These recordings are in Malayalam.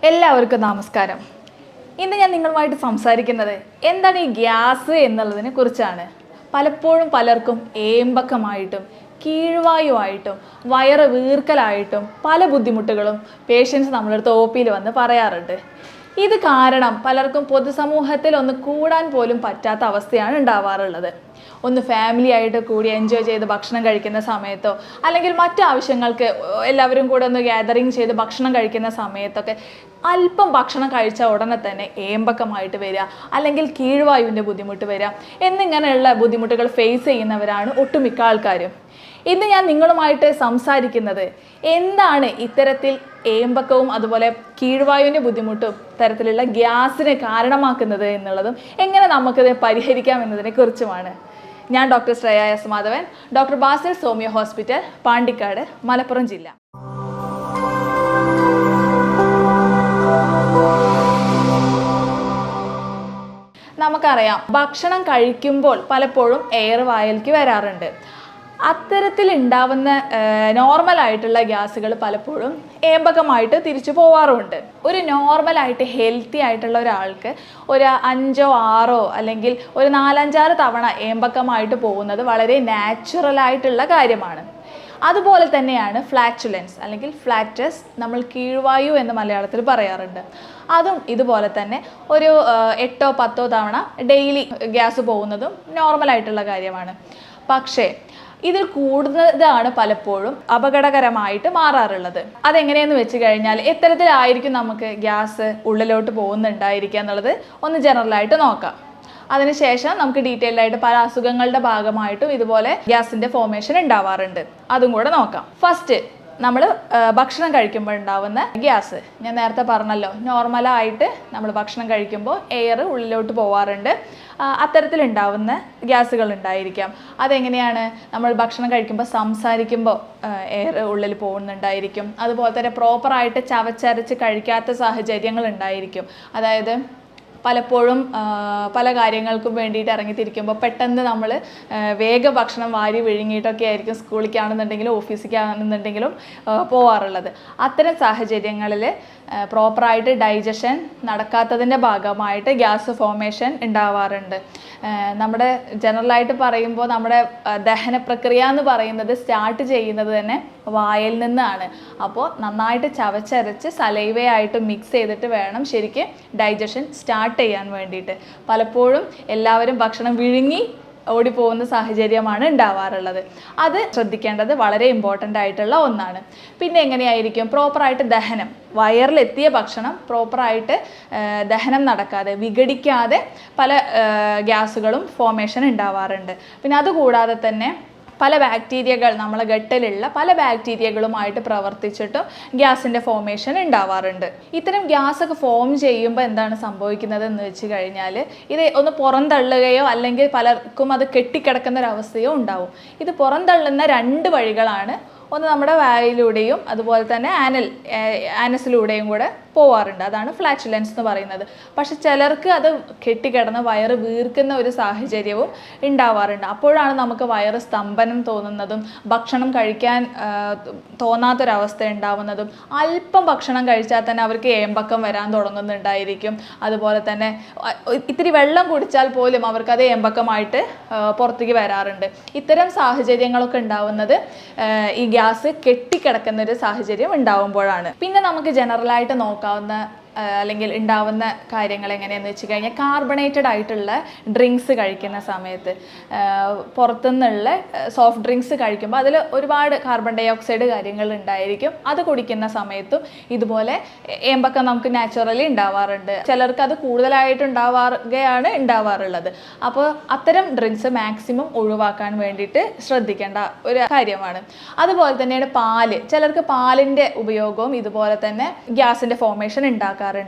എല്ലാവർക്കും നമസ്കാരം. ഇന്ന് ഞാൻ നിങ്ങളുമായിട്ട് സംസാരിക്കുന്നത് എന്താണ് ഈ ഗ്യാസ് എന്നുള്ളതിനെ കുറിച്ചാണ്. പലപ്പോഴും പലർക്കും ഏമ്പക്കമായിട്ടും കീഴ്വായുവായിട്ടും വയറ് വീർക്കലായിട്ടും പല ബുദ്ധിമുട്ടുകളും പേഷ്യൻസ് നമ്മളടുത്ത് ഒ പിയിൽ വന്ന് പറയാറുണ്ട്. ഇത് കാരണം പലർക്കും പൊതുസമൂഹത്തിൽ ഒന്ന് കൂടാൻ പോലും പറ്റാത്ത അവസ്ഥയാണ് ഉണ്ടാവാറുള്ളത്. ഒന്ന് ഫാമിലി ആയിട്ട് കൂടി എൻജോയ് ചെയ്ത് ഭക്ഷണം കഴിക്കുന്ന സമയത്തോ അല്ലെങ്കിൽ മറ്റു ആവശ്യങ്ങൾക്ക് എല്ലാവരും കൂടെ ഒന്ന് ഗ്യാതറിങ് ചെയ്ത് ഭക്ഷണം കഴിക്കുന്ന സമയത്തൊക്കെ അല്പം ഭക്ഷണം കഴിച്ച ഉടനെ തന്നെ ഏമ്പക്കമായിട്ട് വരിക, അല്ലെങ്കിൽ കീഴ്വായുവിൻ്റെ ബുദ്ധിമുട്ട് വരിക എന്നിങ്ങനെയുള്ള ബുദ്ധിമുട്ടുകൾ ഫേസ് ചെയ്യുന്നവരാണ് ഒട്ടുമിക്ക ആൾക്കാരും. ഇന്ന് ഞാൻ നിങ്ങളുമായിട്ട് സംസാരിക്കുന്നത് എന്താണ് ഇത്തരത്തിൽ ഏമ്പക്കവും അതുപോലെ കീഴ്വായുവിൻ്റെ ബുദ്ധിമുട്ടും തരത്തിലുള്ള ഗ്യാസിന് കാരണമാക്കുന്നത് എന്നുള്ളതും എങ്ങനെ നമുക്കിത് പരിഹരിക്കാം എന്നതിനെ കുറിച്ചുമാണ്. ഞാൻ doctor Shreya S Madhavan, doctor Basil സോമിയോ ഹോസ്പിറ്റൽ, പാണ്ടിക്കാട്, മലപ്പുറം ജില്ല. നമുക്കറിയാം, ഭക്ഷണം കഴിക്കുമ്പോൾ പലപ്പോഴും എയർ വായിലേക്ക് വരാറുണ്ട്. അത്തരത്തിൽ ഉണ്ടാവുന്ന നോർമലായിട്ടുള്ള ഗ്യാസുകൾ പലപ്പോഴും ഏമ്പകമായിട്ട് തിരിച്ചു പോവാറുമുണ്ട്. ഒരു നോർമലായിട്ട് ഹെൽത്തി ആയിട്ടുള്ള ഒരാൾക്ക് ഒരു 5 or 6 അല്ലെങ്കിൽ ഒരു 4-5 തവണ ഏമ്പക്കമായിട്ട് പോകുന്നത് വളരെ നാച്ചുറലായിട്ടുള്ള കാര്യമാണ്. അതുപോലെ തന്നെയാണ് ഫ്ലാറ്റുലൻസ് അല്ലെങ്കിൽ ഫ്ലാറ്റസ്, നമ്മൾ കീഴ്വായു എന്ന് മലയാളത്തിൽ പറയാറുണ്ട്. അതും ഇതുപോലെ തന്നെ ഒരു 8 or 10 തവണ ഡെയിലി ഗ്യാസ് പോകുന്നതും നോർമലായിട്ടുള്ള കാര്യമാണ്. പക്ഷേ ഇതിൽ കൂടുതലാണ് പലപ്പോഴും അപകടകരമായിട്ട് മാറാറുള്ളത്. അതെങ്ങനെയെന്ന് വെച്ച് കഴിഞ്ഞാൽ എത്തരത്തിലായിരിക്കും നമുക്ക് ഗ്യാസ് ഉള്ളിലോട്ട് പോകുന്നുണ്ടായിരിക്കുക എന്നുള്ളത് ഒന്ന് ജനറലായിട്ട് നോക്കാം. അതിനുശേഷം നമുക്ക് ഡീറ്റെയിൽഡ് ആയിട്ട് പല അസുഖങ്ങളുടെ ഭാഗമായിട്ടും ഇതുപോലെ ഗ്യാസിൻ്റെ ഫോർമേഷൻ ഉണ്ടാവാറുണ്ട്, അതും കൂടെ നോക്കാം. ഫസ്റ്റ് നമ്മൾ ഭക്ഷണം കഴിക്കുമ്പോൾ ഉണ്ടാവുന്ന ഗ്യാസ്, ഞാൻ നേരത്തെ പറഞ്ഞല്ലോ, നോർമലായിട്ട് നമ്മൾ ഭക്ഷണം കഴിക്കുമ്പോൾ എയർ ഉള്ളിലോട്ട് പോവാറുണ്ട്. അത്തരത്തിലുണ്ടാവുന്ന ഗ്യാസുകൾ ഉണ്ടായിരിക്കാം. അതെങ്ങനെയാണ്? നമ്മൾ ഭക്ഷണം കഴിക്കുമ്പോൾ സംസാരിക്കുമ്പോൾ എയർ ഉള്ളിൽ പോകുന്നുണ്ടായിരിക്കും. അതുപോലെ തന്നെ പ്രോപ്പറായിട്ട് ചവച്ചരച്ച് കഴിക്കാത്ത സാഹചര്യങ്ങൾ ഉണ്ടായിരിക്കും. അതായത് പലപ്പോഴും പല കാര്യങ്ങൾക്കും വേണ്ടിയിട്ട് ഇറങ്ങിത്തിരിക്കുമ്പോൾ പെട്ടെന്ന് നമ്മൾ വേഗം ഭക്ഷണം വാരി വിഴുങ്ങിയിട്ടൊക്കെ ആയിരിക്കും സ്കൂളിലേക്കാണെന്നുണ്ടെങ്കിലും ഓഫീസിലേക്കാണെന്നുണ്ടെങ്കിലും പോവാറുള്ളത്. അത്തരം സാഹചര്യങ്ങളിൽ പ്രോപ്പറായിട്ട് ഡൈജഷൻ നടക്കാത്തതിൻ്റെ ഭാഗമായിട്ട് ഗ്യാസ് ഫോർമേഷൻ ഉണ്ടാവാറുണ്ട്. നമ്മുടെ ജനറലായിട്ട് പറയുമ്പോൾ നമ്മുടെ ദഹന പ്രക്രിയ എന്ന് പറയുന്നത് സ്റ്റാർട്ട് ചെയ്യുന്നത് തന്നെ വായിൽ നിന്നാണ്. അപ്പോൾ നന്നായിട്ട് ചവച്ചരച്ച് സലൈവയായിട്ട് മിക്സ് ചെയ്തിട്ട് വേണം ശരിക്കും ഡൈജഷൻ സ്റ്റാർട്ട് ചെയ്യാൻ വേണ്ടിയിട്ട്. പലപ്പോഴും എല്ലാവരും ഭക്ഷണം വിഴുങ്ങി ഓടിപ്പോകുന്ന സാഹചര്യമാണ് ഉണ്ടാവാറുള്ളത്. അത് ശ്രദ്ധിക്കേണ്ടത് വളരെ ഇമ്പോർട്ടൻ്റ് ആയിട്ടുള്ള ഒന്നാണ്. പിന്നെ എങ്ങനെയായിരിക്കും പ്രോപ്പറായിട്ട് ദഹനം, വയറിലെത്തിയ ഭക്ഷണം പ്രോപ്പറായിട്ട് ദഹനം നടക്കാതെ വിഘടിക്കാതെ പല ഗ്യാസുകളും ഫോർമേഷൻ ഉണ്ടാവാറുണ്ട്. പിന്നെ അതുകൂടാതെ തന്നെ പല ബാക്ടീരിയകൾ, നമ്മളെ ഗട്ടിലുള്ള പല ബാക്ടീരിയകളുമായിട്ട് പ്രവർത്തിച്ചിട്ടും ഗ്യാസിൻ്റെ ഫോർമേഷൻ ഉണ്ടാവാറുണ്ട്. ഇത്തരം ഗ്യാസൊക്കെ ഫോം ചെയ്യുമ്പോൾ എന്താണ് സംഭവിക്കുന്നത് എന്ന് വെച്ച് കഴിഞ്ഞാൽ ഇത് ഒന്ന് പുറന്തള്ളുകയോ അല്ലെങ്കിൽ പലർക്കും അത് കെട്ടിക്കിടക്കുന്ന ഒരവസ്ഥയോ ഉണ്ടാവും. ഇത് പുറന്തള്ളുന്ന 2 വഴികളാണ്. ഒന്ന് നമ്മുടെ വായിലൂടെയും അതുപോലെ തന്നെ ആനസിലൂടെയും കൂടെ പോവാറുണ്ട്. അതാണ് ഫ്ലാറ്റുലൻസ് എന്ന് പറയുന്നത്. പക്ഷെ ചിലർക്ക് അത് കെട്ടിക്കിടന്ന് വയറ് വീർക്കുന്ന ഒരു സാഹചര്യവും ഉണ്ടാവാറുണ്ട്. അപ്പോഴാണ് നമുക്ക് വയറ് സ്തംഭനം തോന്നുന്നതും ഭക്ഷണം കഴിക്കാൻ തോന്നാത്തൊരവസ്ഥ ഉണ്ടാവുന്നതും. അല്പം ഭക്ഷണം കഴിച്ചാൽ തന്നെ അവർക്ക് ഏമ്പക്കം വരാൻ തുടങ്ങുന്നുണ്ടായിരിക്കും. അതുപോലെ തന്നെ ഇത്തിരി വെള്ളം കുടിച്ചാൽ പോലും അവർക്കത് ഏമ്പക്കമായിട്ട് പുറത്തേക്ക് വരാറുണ്ട്. ഇത്തരം സാഹചര്യങ്ങളൊക്കെ ഉണ്ടാവുന്നത് ഈ ഗ്യാസ് കെട്ടിക്കിടക്കുന്ന ഒരു സാഹചര്യം ഉണ്ടാവുമ്പോഴാണ്. പിന്നെ നമുക്ക് ജനറലായിട്ട് നോക്കാവുന്ന അല്ലെങ്കിൽ ഉണ്ടാവുന്ന കാര്യങ്ങൾ എങ്ങനെയാണെന്ന് വെച്ച് കഴിഞ്ഞാൽ കാർബണേറ്റഡ് ആയിട്ടുള്ള ഡ്രിങ്ക്സ് കഴിക്കുന്ന സമയത്ത്, പുറത്തുനിന്നുള്ള സോഫ്റ്റ് ഡ്രിങ്ക്സ് കഴിക്കുമ്പോൾ അതിൽ ഒരുപാട് കാർബൺ ഡൈ ഓക്സൈഡ് കാര്യങ്ങൾ ഉണ്ടായിരിക്കും. അത് കുടിക്കുന്ന സമയത്തും ഇതുപോലെ ഏമ്പക്കം നമുക്ക് നാച്ചുറലി ഉണ്ടാവാറുണ്ട്. ചിലർക്ക് അത് കൂടുതലായിട്ട് ഉണ്ടാവാറുള്ളത്. അപ്പോൾ അത്തരം ഡ്രിങ്ക്സ് മാക്സിമം ഒഴിവാക്കാൻ വേണ്ടിയിട്ട് ശ്രദ്ധിക്കേണ്ട ഒരു കാര്യമാണ്. അതുപോലെ തന്നെയാണ് പാല്. ചിലർക്ക് പാലിൻ്റെ ഉപയോഗവും ഇതുപോലെ തന്നെ ഗ്യാസിൻ്റെ ഫോർമേഷൻ ഉണ്ടാക്കാറുണ്ട്.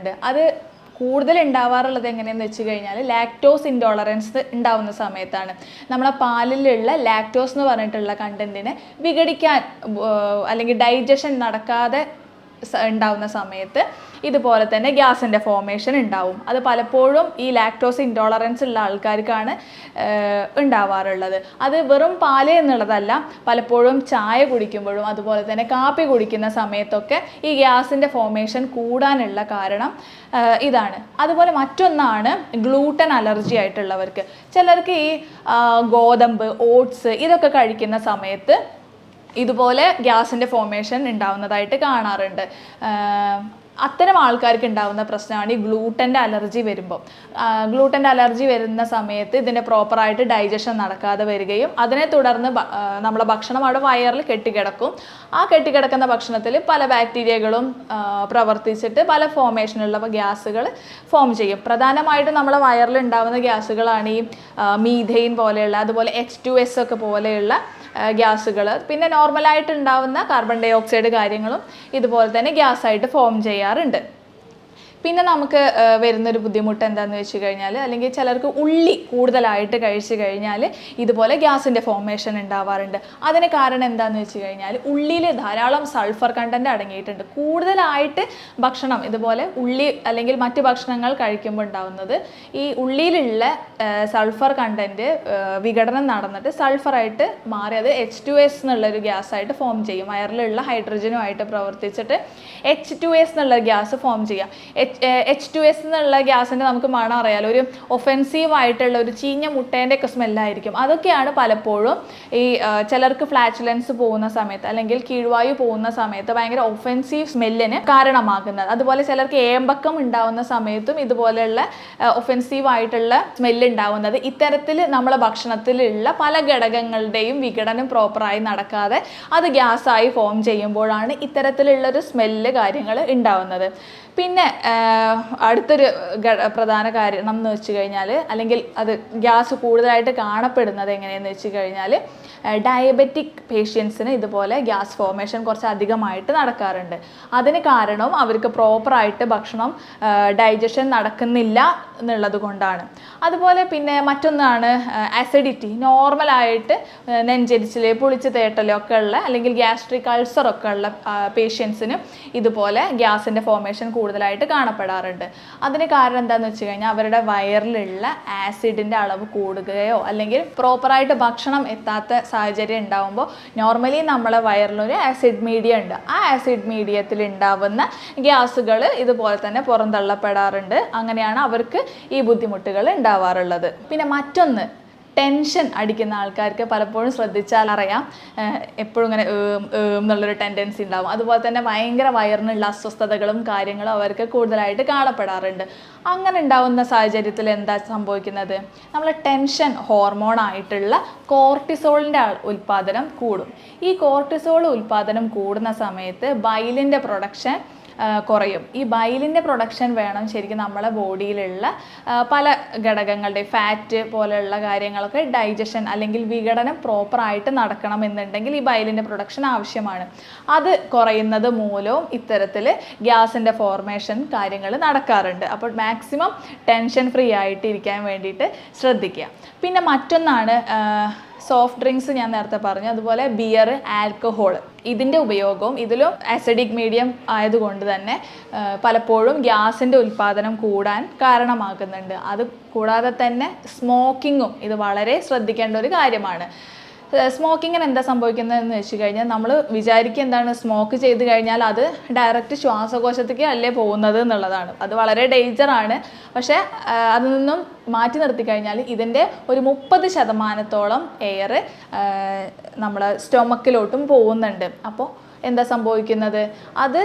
അത് കൂടുതൽ ഉണ്ടാവാറുള്ളത് എങ്ങനെയെന്ന് വെച്ച് കഴിഞ്ഞാൽ ലാക്ടോസ് ഇൻടോളറൻസ് ഉണ്ടാവുന്ന സമയത്താണ്. നമ്മളെ പാലിലുള്ള ലാക്ടോസ് എന്ന് പറഞ്ഞിട്ടുള്ള കണ്ടന്റിനെ വിഘടിക്കാൻ അല്ലെങ്കിൽ ഡൈജഷൻ നടക്കാതെ ഉണ്ടാവുന്ന സമയത്ത് ഇതുപോലെ തന്നെ ഗ്യാസിൻ്റെ ഫോർമേഷൻ ഉണ്ടാവും. അത് പലപ്പോഴും ഈ ലാക്ടോസ് ഇൻടോളറൻസ് ഉള്ള ആൾക്കാർക്കാണ് ഉണ്ടാവാറുള്ളത്. അത് വെറും പാല് എന്നുള്ളതല്ല, പലപ്പോഴും ചായ കുടിക്കുമ്പോഴും അതുപോലെ തന്നെ കാപ്പി കുടിക്കുന്ന സമയത്തൊക്കെ ഈ ഗ്യാസിൻ്റെ ഫോർമേഷൻ കൂടാനുള്ള കാരണം ഇതാണ്. അതുപോലെ മറ്റൊന്നാണ് ഗ്ലൂട്ടൻ അലർജി ആയിട്ടുള്ളവർക്ക്. ചിലർക്ക് ഈ ഗോതമ്പ്, ഓട്സ് ഇതൊക്കെ കഴിക്കുന്ന സമയത്ത് ഇതുപോലെ ഗ്യാസിൻ്റെ ഫോർമേഷൻ ഉണ്ടാവുന്നതായിട്ട് കാണാറുണ്ട്. അത്തരം ആൾക്കാർക്ക് ഉണ്ടാകുന്ന പ്രശ്നമാണ് ഈ ഗ്ലൂട്ടൻ്റെ അലർജി വരുമ്പോൾ. ഗ്ലൂട്ടൻ്റെ അലർജി വരുന്ന സമയത്ത് ഇതിൻ്റെ പ്രോപ്പറായിട്ട് ഡൈജഷൻ നടക്കാതെ വരികയും അതിനെ തുടർന്ന് നമ്മളെ ഭക്ഷണം അവിടെ വയറിൽ കെട്ടിക്കിടക്കും. ആ കെട്ടിക്കിടക്കുന്ന ഭക്ഷണത്തിൽ പല ബാക്ടീരിയകളും പ്രവർത്തിച്ചിട്ട് പല ഫോർമേഷനുള്ള ഗ്യാസുകൾ ഫോം ചെയ്യും. പ്രധാനമായിട്ടും നമ്മളെ വയറിൽ ഉണ്ടാകുന്ന ഗ്യാസുകളാണ് ഈ മീഥെയിൻ പോലെയുള്ള, അതുപോലെ H2S ഒക്കെ പോലെയുള്ള ഗ്യാസുകൾ. പിന്നെ നോർമലായിട്ട് ഉണ്ടാവുന്ന കാർബൺ ഡൈ ഓക്സൈഡ് കാര്യങ്ങളും ഇതുപോലെ തന്നെ ഗ്യാസായിട്ട് ഫോം ചെയ്യാറുണ്ട്. പിന്നെ നമുക്ക് വരുന്നൊരു ബുദ്ധിമുട്ട് എന്താണെന്ന് വെച്ച് കഴിഞ്ഞാൽ, അല്ലെങ്കിൽ ചിലർക്ക് ഉള്ളി കൂടുതലായിട്ട് കഴിച്ചു കഴിഞ്ഞാൽ ഇതുപോലെ ഗ്യാസിൻ്റെ ഫോർമേഷൻ ഉണ്ടാവാറുണ്ട്. അതിന് കാരണം എന്താണെന്ന് വെച്ച് കഴിഞ്ഞാൽ ഉള്ളിയിൽ ധാരാളം സൾഫർ കണ്ടൻറ്റ് അടങ്ങിയിട്ടുണ്ട്. കൂടുതലായിട്ട് ഭക്ഷണം ഇതുപോലെ ഉള്ളി അല്ലെങ്കിൽ മറ്റ് ഭക്ഷണങ്ങൾ കഴിക്കുമ്പോൾ ഉണ്ടാവുന്നത് ഈ ഉള്ളിയിലുള്ള സൾഫർ കണ്ടൻറ്റ് വിഘടനം നടന്നിട്ട് സൾഫറായിട്ട് മാറി അത് H2S എന്നുള്ളൊരു ഗ്യാസായിട്ട് ഫോം ചെയ്യും. വയറിലുള്ള ഹൈഡ്രജനുമായിട്ട് പ്രവർത്തിച്ചിട്ട് H2S എന്നുള്ള ഗ്യാസ് ഫോം ചെയ്യാം. H2S എന്നുള്ള ഗ്യാസിൻ്റെ നമുക്ക് മണം അറിയാലോ, ഒരു ഒഫെൻസീവ് ആയിട്ടുള്ള ഒരു ചീഞ്ഞ മുട്ടേൻ്റെ ഒക്കെ സ്മെല്ലായിരിക്കും. അതൊക്കെയാണ് പലപ്പോഴും ഈ ചിലർക്ക് ഫ്ലാറ്റുലൻസ് പോകുന്ന സമയത്ത് അല്ലെങ്കിൽ കീഴ്വായു പോകുന്ന സമയത്ത് ഭയങ്കര ഒഫെൻസീവ് സ്മെല്ലിന് കാരണമാകുന്നത്. അതുപോലെ ചിലർക്ക് ഏമ്പക്കം ഉണ്ടാവുന്ന സമയത്തും ഇതുപോലെയുള്ള ഒഫെൻസീവ് ആയിട്ടുള്ള സ്മെല്ല് ഉണ്ടാവുന്നത് ഇത്തരത്തിൽ നമ്മളെ ഭക്ഷണത്തിലുള്ള പല ഘടകങ്ങളുടെയും വിഘടനം പ്രോപ്പറായി നടക്കാതെ അത് ഗ്യാസായി ഫോം ചെയ്യുമ്പോഴാണ് ഇത്തരത്തിലുള്ളൊരു സ്മെല്ല് കാര്യങ്ങൾ ഉണ്ടാവുന്നത്. പിന്നെ അടുത്തൊരു പ്രധാന കാര്യം എന്ന് വെച്ച് കഴിഞ്ഞാൽ, അല്ലെങ്കിൽ അത് ഗ്യാസ് കൂടുതലായിട്ട് കാണപ്പെടുന്നത് എങ്ങനെയെന്ന് വെച്ച് കഴിഞ്ഞാൽ, ഡയബറ്റിക് പേഷ്യൻസിന് ഇതുപോലെ ഗ്യാസ് ഫോർമേഷൻ കുറച്ച് അധികമായിട്ട് നടക്കാറുണ്ട്. അതിന് കാരണം അവർക്ക് പ്രോപ്പറായിട്ട് ഭക്ഷണം ഡൈജഷൻ നടക്കുന്നില്ല എന്നുള്ളത് കൊണ്ടാണ്. അതുപോലെ പിന്നെ മറ്റൊന്നാണ് അസിഡിറ്റി. നോർമലായിട്ട് നെഞ്ചരിച്ചിൽ, പുളിച്ച് തേട്ടലൊക്കെ ഉള്ള അല്ലെങ്കിൽ ഗ്യാസ്ട്രിക് അൾസറൊക്കെ ഉള്ള പേഷ്യൻസിന് ഇതുപോലെ ഗ്യാസിൻ്റെ ഫോർമേഷൻ കൂടുതലായിട്ട് കാണപ്പെടാറുണ്ട്. അതിന് കാരണം എന്താണെന്ന് വെച്ച് കഴിഞ്ഞാൽ അവരുടെ വയറിലുള്ള ആസിഡിൻ്റെ അളവ് കൂടുകയോ അല്ലെങ്കിൽ പ്രോപ്പറായിട്ട് ഭക്ഷണം എത്താത്ത സാഹചര്യം ഉണ്ടാകുമ്പോൾ നോർമലി നമ്മളെ വയറിലൊരു ആസിഡ് മീഡിയം ഉണ്ട്. ആ ആസിഡ് മീഡിയത്തിൽ ഉണ്ടാവുന്ന ഗ്യാസുകൾ ഇതുപോലെ തന്നെ പുറന്തള്ളപ്പെടാറുണ്ട്. അങ്ങനെയാണ് അവർക്ക് ഈ ബുദ്ധിമുട്ടുകൾ ഉണ്ടാവാറുള്ളത്. പിന്നെ മറ്റൊന്ന്, ടെൻഷൻ അടിക്കുന്ന ആൾക്കാർക്ക് പലപ്പോഴും ശ്രദ്ധിച്ചാൽ അറിയാം എപ്പോഴും ഇങ്ങനെ എന്നുള്ളൊരു ടെൻഡൻസി ഉണ്ടാവും. അതുപോലെ തന്നെ ഭയങ്കര വയറിനുള്ള അസ്വസ്ഥതകളും കാര്യങ്ങളും അവർക്ക് കൂടുതലായിട്ട് കാണപ്പെടാറുണ്ട്. അങ്ങനെ ഉണ്ടാവുന്ന സാഹചര്യത്തിൽ എന്താ സംഭവിക്കുന്നത്? നമ്മൾ ടെൻഷൻ ഹോർമോൺ ആയിട്ടുള്ള കോർട്ടിസോളിൻ്റെ ഉൽപ്പാദനം കൂടും. ഈ കോർട്ടിസോൾ ഉൽപ്പാദനം കൂടുന്ന സമയത്ത് ബൈലിൻ്റെ പ്രൊഡക്ഷൻ കുറയും. ഈ ബൈലിൻ്റെ പ്രൊഡക്ഷൻ വേണം ശരിക്കും നമ്മളെ ബോഡിയിലുള്ള പല ഘടകങ്ങളുടെ ഫാറ്റ് പോലെയുള്ള കാര്യങ്ങളൊക്കെ ഡൈജഷൻ അല്ലെങ്കിൽ വിഘടനം പ്രോപ്പറായിട്ട് നടക്കണം എന്നുണ്ടെങ്കിൽ ഈ ബൈലിൻ്റെ പ്രൊഡക്ഷൻ ആവശ്യമാണ്. അത് കുറയുന്നത് മൂലവും ഇത്തരത്തിൽ ഗ്യാസിൻ്റെ ഫോർമേഷൻ കാര്യങ്ങൾ നടക്കാറുണ്ട്. അപ്പോൾ മാക്സിമം ടെൻഷൻ ഫ്രീ ആയിട്ട് ഇരിക്കാൻ വേണ്ടിയിട്ട് ശ്രദ്ധിക്കുക. പിന്നെ മറ്റൊന്നാണ് സോഫ്റ്റ് ഡ്രിങ്ക്സ്. ഞാൻ നേരത്തെ പറഞ്ഞു, അതുപോലെ ബിയർ, ആൽക്കഹോൾ, ഇതിൻ്റെ ഉപയോഗവും ഇതിലും ആസിഡിക് മീഡിയം ആയതുകൊണ്ട് തന്നെ പലപ്പോഴും ഗ്യാസിൻ്റെ ഉൽപ്പാദനം കൂടാൻ കാരണമാകുന്നുണ്ട്. അത് കൂടാതെ തന്നെ സ്മോക്കിങ്ങും ഇത് വളരെ ശ്രദ്ധിക്കേണ്ട ഒരു കാര്യമാണ്. സ്മോക്കിങ്ങിന് എന്താ സംഭവിക്കുന്നതെന്ന് വെച്ച് കഴിഞ്ഞാൽ, നമ്മൾ വിചാരിക്കുക എന്താണ്, സ്മോക്ക് ചെയ്ത് കഴിഞ്ഞാൽ അത് ഡയറക്റ്റ് ശ്വാസകോശത്തേക്ക് അല്ലേ പോകുന്നത് എന്നുള്ളതാണ്. അത് വളരെ ഡേഞ്ചറാണ്. പക്ഷേ അതിൽ നിന്നും മാറ്റി നിർത്തി കഴിഞ്ഞാൽ ഇതിൻ്റെ ഒരു 30% എയർ നമ്മളെ സ്റ്റൊമക്കിലോട്ടും പോകുന്നുണ്ട്. അപ്പോൾ എന്താ സംഭവിക്കുന്നത്? അത്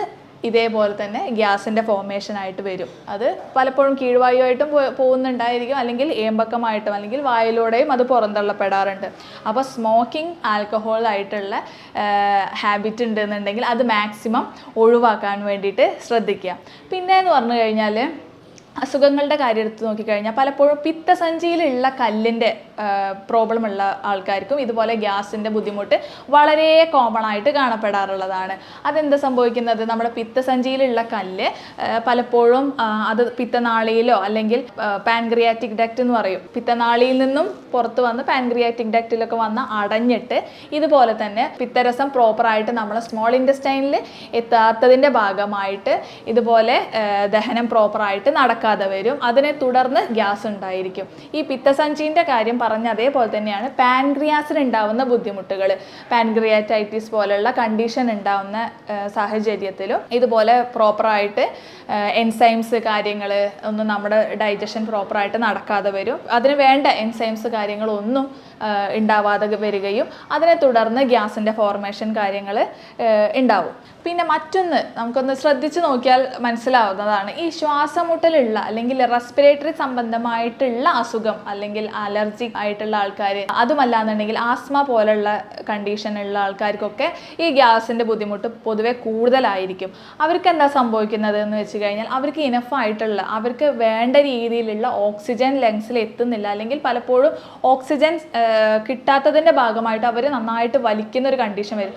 ഇതേപോലെ തന്നെ ഗ്യാസിൻ്റെ ഫോർമേഷനായിട്ട് വരും. അത് പലപ്പോഴും കീഴ്വായുവായിട്ടും പോകുന്നുണ്ടായിരിക്കും, അല്ലെങ്കിൽ ഏമ്പക്കമായിട്ടും അല്ലെങ്കിൽ വായിലൂടെയും അത് പുറന്തള്ളപ്പെടാറുണ്ട്. അപ്പോൾ സ്മോക്കിംഗ്, ആൽക്കഹോൾ ആയിട്ടുള്ള ഹാബിറ്റ് ഉണ്ടെന്നുണ്ടെങ്കിൽ അത് മാക്സിമം ഒഴിവാക്കാൻ വേണ്ടിയിട്ട് ശ്രദ്ധിക്കുക. പിന്നെ എന്ന് പറഞ്ഞു കഴിഞ്ഞാൽ അസുഖങ്ങളുടെ കാര്യം എടുത്ത് നോക്കിക്കഴിഞ്ഞാൽ പലപ്പോഴും പിത്തസഞ്ചിയിലുള്ള കല്ലിൻ്റെ പ്രോബ്ലം ഉള്ള ആൾക്കാർക്കും ഇതുപോലെ ഗ്യാസിൻ്റെ ബുദ്ധിമുട്ട് വളരെ കോമൺ ആയിട്ട് കാണപ്പെടാറുള്ളതാണ്. അതെന്താ സംഭവിക്കുന്നത്, നമ്മുടെ പിത്തസഞ്ചിയിലുള്ള കല്ല് പലപ്പോഴും അത് പിത്തനാളിയിലോ അല്ലെങ്കിൽ പാൻക്രിയാറ്റിക് ഡക്റ്റ് എന്ന് പറയും, പിത്തനാളിയിൽ നിന്നും പുറത്ത് വന്ന് പാൻക്രിയാറ്റിക് ഡക്റ്റിലൊക്കെ വന്ന് അടഞ്ഞിട്ട് ഇതുപോലെ തന്നെ പിത്തരസം പ്രോപ്പറായിട്ട് നമ്മളെ സ്മോൾ ഇൻറ്റസ്റ്റൈനിൽ എത്താത്തതിൻ്റെ ഭാഗമായിട്ട് ഇതുപോലെ ദഹനം പ്രോപ്പറായിട്ട് നടക്കാതെ വരും. അതിനെ തുടർന്ന് ഗ്യാസ് ഉണ്ടായിരിക്കും. ഈ പിത്തസഞ്ചിൻ്റെ കാര്യം പറഞ്ഞ അതേപോലെ തന്നെയാണ് പാൻക്രിയാസിന് ഉണ്ടാവുന്ന ബുദ്ധിമുട്ടുകൾ. പാൻക്രിയാറ്റൈറ്റിസ് പോലുള്ള കണ്ടീഷൻ ഉണ്ടാവുന്ന സാഹചര്യത്തിലും ഇതുപോലെ പ്രോപ്പറായിട്ട് എൻസൈംസ് കാര്യങ്ങൾ ഒന്നും നമ്മുടെ ഡൈജഷൻ പ്രോപ്പറായിട്ട് നടക്കാതെ വരും. അതിന് വേണ്ട എൻസൈംസ് കാര്യങ്ങളൊന്നും ഉണ്ടാവാതെ വരികയും അതിനെ തുടർന്ന് ഗ്യാസിൻ്റെ ഫോർമേഷൻ കാര്യങ്ങൾ ഉണ്ടാവും. പിന്നെ മറ്റൊന്ന് നമുക്കൊന്ന് ശ്രദ്ധിച്ച് നോക്കിയാൽ മനസ്സിലാവുന്നതാണ്, ഈ ശ്വാസമുട്ടലുള്ള അല്ലെങ്കിൽ റെസ്പിറേറ്ററി സംബന്ധമായിട്ടുള്ള അസുഖം അല്ലെങ്കിൽ അലർജിക് ആയിട്ടുള്ള ആൾക്കാർ, അതുമല്ലാന്നുണ്ടെങ്കിൽ ആസ്മ പോലുള്ള കണ്ടീഷനുള്ള ആൾക്കാർക്കൊക്കെ ഈ ഗ്യാസിൻ്റെ ബുദ്ധിമുട്ട് പൊതുവെ കൂടുതലായിരിക്കും. അവർക്ക് എന്താ സംഭവിക്കുന്നത് എന്ന് വെച്ച് കഴിഞ്ഞാൽ അവർക്ക് ഇനഫായിട്ടുള്ള, അവർക്ക് വേണ്ട രീതിയിലുള്ള ഓക്സിജൻ ലങ്സിൽ എത്തുന്നില്ല, അല്ലെങ്കിൽ പലപ്പോഴും ഓക്സിജൻ കിട്ടാത്തതിൻ്റെ ഭാഗമായിട്ട് അവർ നന്നായിട്ട് വലിക്കുന്ന ഒരു കണ്ടീഷൻ വരും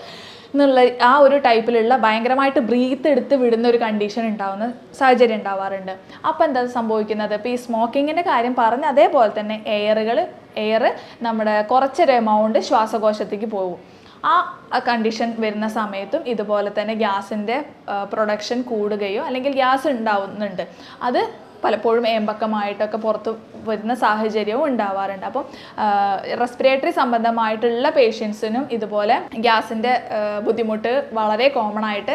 എന്നുള്ള ആ ഒരു ടൈപ്പിലുള്ള ഭയങ്കരമായിട്ട് ബ്രീത്ത് എടുത്ത് വിടുന്ന ഒരു കണ്ടീഷൻ ഉണ്ടാവുന്ന സാഹചര്യം ഉണ്ടാവാറുണ്ട്. അപ്പോൾ എന്താ സംഭവിക്കുന്നത്, ഇപ്പോൾ ഈ സ്മോക്കിങ്ങിൻ്റെ കാര്യം പറഞ്ഞ് അതേപോലെ തന്നെ എയർ നമ്മുടെ കുറച്ചൊരു എമൗണ്ട് ശ്വാസകോശത്തേക്ക് പോകും. ആ കണ്ടീഷൻ വരുന്ന സമയത്തും ഇതുപോലെ തന്നെ ഗ്യാസിൻ്റെ പ്രൊഡക്ഷൻ കൂടുകയോ അല്ലെങ്കിൽ ഗ്യാസ് ഉണ്ടാവുന്നുണ്ട്, അത് പലപ്പോഴും ഏമ്പക്കമായിട്ടൊക്കെ പുറത്ത് വരുന്ന സാഹചര്യവും ഉണ്ടാവാറുണ്ട്. അപ്പം റെസ്പിറേറ്ററി സംബന്ധമായിട്ടുള്ള പേഷ്യൻസിനും ഇതുപോലെ ഗ്യാസിൻ്റെ ബുദ്ധിമുട്ട് വളരെ കോമൺ ആയിട്ട്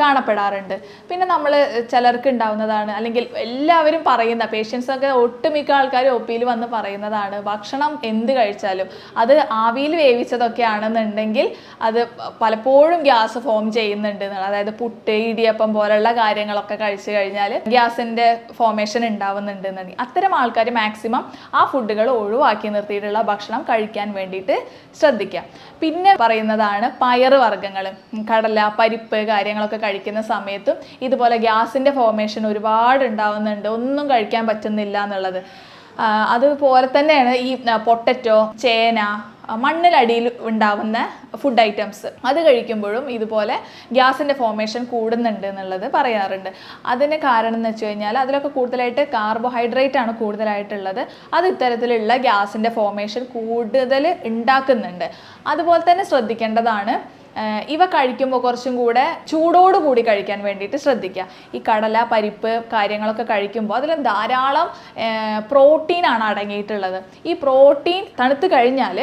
കാണപ്പെടാറുണ്ട്. പിന്നെ നമ്മൾ ചിലർക്ക് ഉണ്ടാവുന്നതാണ്, അല്ലെങ്കിൽ എല്ലാവരും പറയുന്ന പേഷ്യൻസൊക്കെ ഒട്ടുമിക്ക ആൾക്കാർ ഒ പിയിൽ വന്ന് പറയുന്നതാണ്, ഭക്ഷണം എന്ത് കഴിച്ചാലും അത് ആവിയിൽ വേവിച്ചതൊക്കെ ആണെന്നുണ്ടെങ്കിൽ അത് പലപ്പോഴും ഗ്യാസ് ഫോം ചെയ്യുന്നുണ്ട് എന്നുള്ളത്. അതായത് പുട്ട്, ഇടിയപ്പം പോലുള്ള കാര്യങ്ങളൊക്കെ കഴിച്ചു കഴിഞ്ഞാൽ ഗ്യാസിൻ്റെ ഫോർമേഷൻ ഉണ്ടാവുന്നുണ്ട് എന്നുണ്ടെങ്കിൽ അത്തരം ആൾക്കാർ മാക്സിമം ആ ഫുഡുകൾ ഒഴിവാക്കി നിർത്തിയിട്ടുള്ള ഭക്ഷണം കഴിക്കാൻ വേണ്ടിയിട്ട് ശ്രദ്ധിക്കുക. പിന്നെ പറയുന്നതാണ് പയറ് വർഗ്ഗങ്ങൾ, കടല, പരിപ്പ് കാര്യങ്ങളൊക്കെ കഴിക്കുന്ന സമയത്തും ഇതുപോലെ ഗ്യാസിൻ്റെ ഫോർമേഷൻ ഒരുപാട് ഉണ്ടാവുന്നുണ്ട്, ഒന്നും കഴിക്കാൻ പറ്റുന്നില്ല എന്നുള്ളത്. അതുപോലെ തന്നെയാണ് ഈ പൊട്ടറ്റോ, ചേന, മണ്ണിലടിയിൽ ഉണ്ടാവുന്ന ഫുഡ് ഐറ്റംസ്, അത് കഴിക്കുമ്പോഴും ഇതുപോലെ ഗ്യാസിൻ്റെ ഫോർമേഷൻ കൂടുന്നുണ്ട് എന്നുള്ളത് പറയാറുണ്ട്. അതിന് കാരണം എന്ന് വെച്ച് കഴിഞ്ഞാൽ അതിലൊക്കെ കൂടുതലായിട്ട് കാർബോഹൈഡ്രേറ്റ് ആണ് കൂടുതലായിട്ടുള്ളത്. അത് ഇത്തരത്തിലുള്ള ഗ്യാസിൻ്റെ ഫോർമേഷൻ കൂടുതൽ ഉണ്ടാക്കുന്നുണ്ട്. അതുപോലെ തന്നെ ശ്രദ്ധിക്കേണ്ടതാണ്, ഇവ കഴിക്കുമ്പോൾ കുറച്ചും കൂടെ ചൂടോടുകൂടി കഴിക്കാൻ വേണ്ടിയിട്ട് ശ്രദ്ധിക്കുക. ഈ കടല, പരിപ്പ് കാര്യങ്ങളൊക്കെ കഴിക്കുമ്പോൾ അതിൽ ധാരാളം പ്രോട്ടീനാണ് അടങ്ങിയിട്ടുള്ളത്. ഈ പ്രോട്ടീൻ തണുത്ത് കഴിഞ്ഞാൽ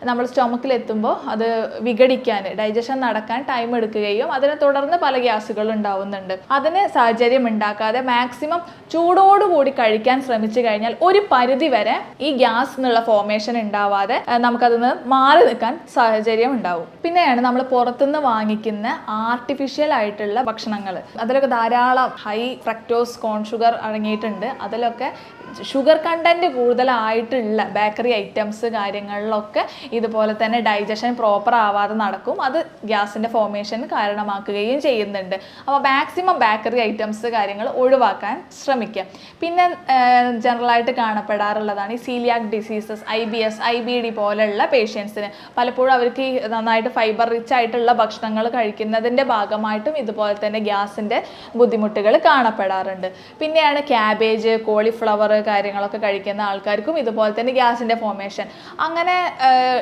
നമ്മൾ സ്റ്റൊമക്കിൽ എത്തുമ്പോൾ അത് വിഘടിക്കാൻ, ഡൈജഷൻ നടക്കാൻ ടൈം എടുക്കുകയും അതിനെ തുടർന്ന് പല ഗ്യാസുകൾ ഉണ്ടാവുന്നുണ്ട്. അതിന് സാഹചര്യം ഉണ്ടാക്കാതെ മാക്സിമം ചൂടോടുകൂടി കഴിക്കാൻ ശ്രമിച്ചു കഴിഞ്ഞാൽ ഒരു പരിധി വരെ ഈ ഗ്യാസ് എന്നുള്ള ഫോർമേഷൻ ഉണ്ടാവാതെ നമുക്കതിൽ നിന്ന് മാറി നിൽക്കാൻ സാഹചര്യം ഉണ്ടാവും. പിന്നെയാണ് നമ്മൾ പുറത്തുനിന്ന് വാങ്ങിക്കുന്ന ആർട്ടിഫിഷ്യൽ ആയിട്ടുള്ള ഭക്ഷണങ്ങൾ, അതിലൊക്കെ ധാരാളം ഹൈ ഫ്രക്ടോസ് കോൺ ഷുഗർ അടങ്ങിയിട്ടുണ്ട്. അതിലൊക്കെ ഷുഗർ കണ്ടന്റ് കൂടുതലായിട്ടുള്ള ബേക്കറി ഐറ്റംസ് കാര്യങ്ങളിലൊക്കെ ഇതുപോലെ തന്നെ ഡൈജഷൻ പ്രോപ്പർ ആവാതെ നടക്കും. അത് ഗ്യാസിൻ്റെ ഫോർമേഷന് കാരണമാക്കുകയും ചെയ്യുന്നുണ്ട്. അപ്പോൾ മാക്സിമം ബേക്കറി ഐറ്റംസ് കാര്യങ്ങൾ ഒഴിവാക്കാൻ ശ്രമിക്കുക. പിന്നെ ജനറലായിട്ട് കാണപ്പെടാറുള്ളതാണ് ഈ സീലിയാക് ഡിസീസസ്, IBS, IBD പോലെയുള്ള പേഷ്യൻസിന് പലപ്പോഴും അവർക്ക് നന്നായിട്ട് ഫൈബർ റിച്ച് ആയിട്ടുള്ള ഭക്ഷണങ്ങൾ കഴിക്കുന്നതിൻ്റെ ഭാഗമായിട്ടും ഇതുപോലെ തന്നെ ഗ്യാസിൻ്റെ ബുദ്ധിമുട്ടുകൾ കാണപ്പെടാറുണ്ട്. പിന്നെയാണ് ക്യാബേജ്, കോളിഫ്ലവർ കാര്യങ്ങളൊക്കെ കഴിക്കുന്ന ആൾക്കാർക്കും ഇതുപോലെ തന്നെ ഗ്യാസിൻ്റെ ഫോർമേഷൻ. അങ്ങനെ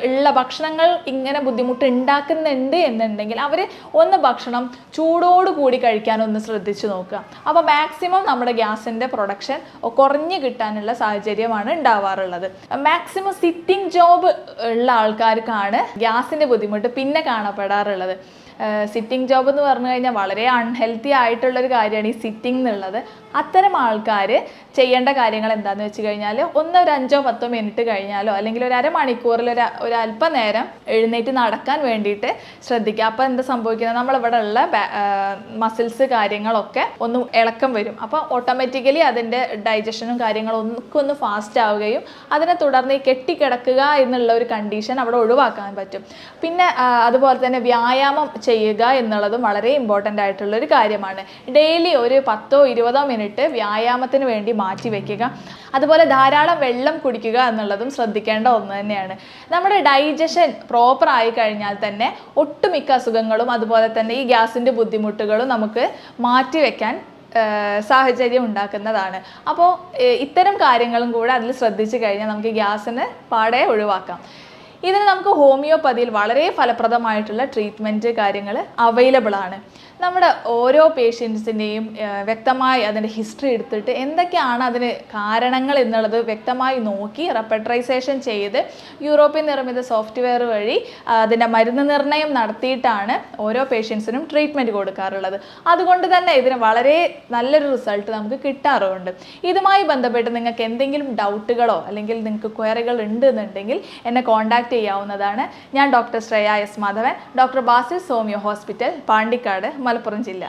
ഉള്ള ഭക്ഷണങ്ങൾ ഇങ്ങനെ ബുദ്ധിമുട്ട് ഉണ്ടാക്കുന്നുണ്ട് എന്നുണ്ടെങ്കിൽ അവർ ഒന്ന് ഭക്ഷണം ചൂടോടുകൂടി കഴിക്കാനൊന്ന് ശ്രദ്ധിച്ചു നോക്കുക. അപ്പോൾ മാക്സിമം നമ്മുടെ ഗ്യാസിൻ്റെ പ്രൊഡക്ഷൻ കുറഞ്ഞു കിട്ടാനുള്ള സാഹചര്യമാണ് ഉണ്ടാവാറുള്ളത്. മാക്സിമം സിറ്റിംഗ് ജോബ് ഉള്ള ആൾക്കാർക്കാണ് ഗ്യാസിൻ്റെ ബുദ്ധിമുട്ട് പിന്നെ കാണപ്പെടാറുള്ളത്. സിറ്റിംഗ് ജോബ് എന്ന് പറഞ്ഞു കഴിഞ്ഞാൽ വളരെ അൺഹെൽത്തി ആയിട്ടുള്ളൊരു കാര്യമാണ് ഈ സിറ്റിംഗ് എന്നുള്ളത്. അത്തരം ആൾക്കാർ ചെയ്യേണ്ട കാര്യങ്ങൾ എന്താണെന്ന് വെച്ച് കഴിഞ്ഞാൽ ഒരു 5-10 മിനിറ്റ് കഴിഞ്ഞാലോ അല്ലെങ്കിൽ ഒരു അരമണിക്കൂറിൽ ഒരു അല്പനേരം എഴുന്നേറ്റ് നടക്കാൻ വേണ്ടിയിട്ട് ശ്രദ്ധിക്കുക. അപ്പോൾ എന്താ സംഭവിക്കുന്നത്, നമ്മളിവിടെ ഉള്ള മസിൽസ് കാര്യങ്ങളൊക്കെ ഒന്ന് ഇളക്കം വരും. അപ്പോൾ ഓട്ടോമാറ്റിക്കലി അതിൻ്റെ ഡൈജഷനും കാര്യങ്ങളും ഒന്ന് ഫാസ്റ്റ് ആവുകയും അതിനെ തുടർന്ന് ഈ കെട്ടിക്കിടക്കുക എന്നുള്ള ഒരു കണ്ടീഷൻ അവിടെ ഒഴിവാക്കാൻ പറ്റും. പിന്നെ അതുപോലെ തന്നെ വ്യായാമം ചെയ്യുക എന്നുള്ളതും വളരെ ഇമ്പോർട്ടൻ്റ് ആയിട്ടുള്ളൊരു കാര്യമാണ്. ഡെയിലി ഒരു 10-20 മിനിറ്റ് വ്യായാമത്തിന് വേണ്ടി മാറ്റി വയ്ക്കുക. അതുപോലെ ധാരാളം വെള്ളം കുടിക്കുക എന്നുള്ളതും ശ്രദ്ധിക്കേണ്ട ഒന്ന് തന്നെയാണ്. നമ്മുടെ ഡൈജഷൻ പ്രോപ്പർ ആയി കഴിഞ്ഞാൽ തന്നെ ഒട്ടുമിക്ക അസുഖങ്ങളും അതുപോലെ തന്നെ ഈ ഗ്യാസിൻ്റെ ബുദ്ധിമുട്ടുകളും നമുക്ക് മാറ്റിവെക്കാൻ സാഹചര്യം ഉണ്ടാക്കുന്നതാണ്. അപ്പോൾ ഇത്തരം കാര്യങ്ങളും കൂടെ അതിൽ ശ്രദ്ധിച്ചു കഴിഞ്ഞാൽ നമുക്ക് ഗ്യാസിന് പാടെ ഒഴിവാക്കാം. ഇതിന് നമുക്ക് ഹോമിയോപ്പതിയിൽ വളരെ ഫലപ്രദമായിട്ടുള്ള ട്രീറ്റ്മെൻറ്റ് കാര്യങ്ങൾ അവൈലബിൾ ആണ്. നമ്മുടെ ഓരോ പേഷ്യൻസിൻ്റെയും വ്യക്തമായി അതിൻ്റെ ഹിസ്റ്ററി എടുത്തിട്ട് എന്തൊക്കെയാണ് അതിന് കാരണങ്ങൾ എന്നുള്ളത് വ്യക്തമായി നോക്കി റെപ്പട്രൈസേഷൻ ചെയ്ത് യൂറോപ്യൻ നിർമ്മിത സോഫ്റ്റ്വെയർ വഴി അതിൻ്റെ മരുന്ന് നിർണ്ണയം നടത്തിയിട്ടാണ് ഓരോ പേഷ്യൻസിനും ട്രീറ്റ്മെൻറ്റ് കൊടുക്കാറുള്ളത്. അതുകൊണ്ട് തന്നെ ഇതിന് വളരെ നല്ലൊരു റിസൾട്ട് നമുക്ക് കിട്ടാറുമുണ്ട്. ഇതുമായി ബന്ധപ്പെട്ട് നിങ്ങൾക്ക് എന്തെങ്കിലും ഡൗട്ടുകളോ അല്ലെങ്കിൽ നിങ്ങൾക്ക് ക്വയറികൾ ഉണ്ട് എന്നുണ്ടെങ്കിൽ എന്നെ കോൺടാക്റ്റ് ചെയ്യാവുന്നതാണ്. ഞാൻ doctor Shreya S Madhavan, doctor Basil homeo hospital, Pandikkad, Malappuram ജില്ല.